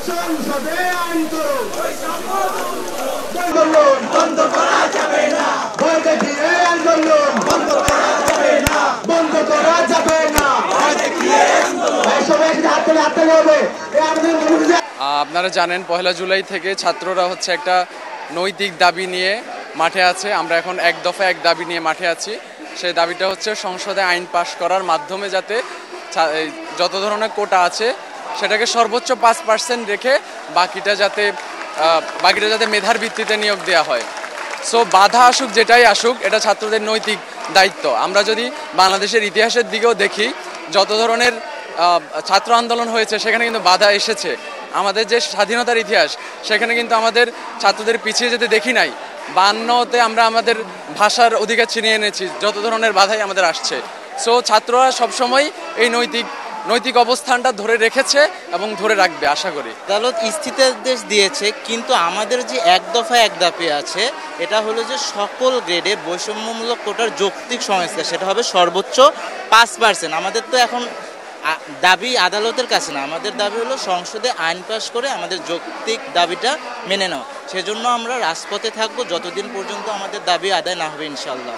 সংসদে আইন করো, আন্দোলন বন্ধ করা যাবে না, ভয় দেখিয়ে আন্দোলন বন্ধ করা যাবে না, বন্ধ করা যাবে না, ভয় দেখিয়ে আন্দোলন। সবাই হাতে হাতে হবে। আপনারা জানেন 1 জুলাই থেকে ছাত্ররা হচ্ছে একটা নৈতিক দাবি নিয়ে মাঠে আছে। আমরা এখন এক দফা এক দাবি নিয়ে মাঠে আছি। সেই দাবিটা হচ্ছে সংসদে আইন পাশ করার মাধ্যমে যাতে যত ধরনের কোটা আছে সেটাকে সর্বোচ্চ 5% রেখে বাকিটা যাতে মেধার ভিত্তিতে নিয়োগ দেওয়া হয়। সো বাধা আসুক, যেটাই আসুক, এটা ছাত্রদের নৈতিক দায়িত্ব। আমরা যদি বাংলাদেশের ইতিহাসের দিকেও দেখি, যত ধরনের ছাত্র আন্দোলন হয়েছে সেখানে কিন্তু বাধা এসেছে। আমাদের যে স্বাধীনতার ইতিহাস, সেখানে কিন্তু আমাদের ছাত্রদের পিছিয়ে যেতে দেখি নাই। 52তে আমরা আমাদের ভাষার অধিকার ছিনিয়ে এনেছি, যত ধরনের বাধাই আমাদের আসছে। সো ছাত্ররা সবসময় এই নৈতিক অবস্থানটা ধরে রেখেছে এবং ধরে রাখবে আশা করি। আদালত স্থিতাদেশ দিয়েছে, কিন্তু আমাদের যে এক দফা এক দাবি আছে, এটা হলো যে সকল গ্রেডে বৈষম্যমূলক কোটার যৌক্তিক সংস্কার, সেটা হবে সর্বোচ্চ 5%। আমাদের তো এখন দাবি আদালতের কাছে না, আমাদের দাবি হলো সংসদে আইন পাশ করে আমাদের যৌক্তিক দাবিটা মেনে নেওয়া। সেজন্য আমরা রাজপথে থাকবো যতদিন পর্যন্ত আমাদের দাবি আদায় না হবে, ইনশাল্লাহ।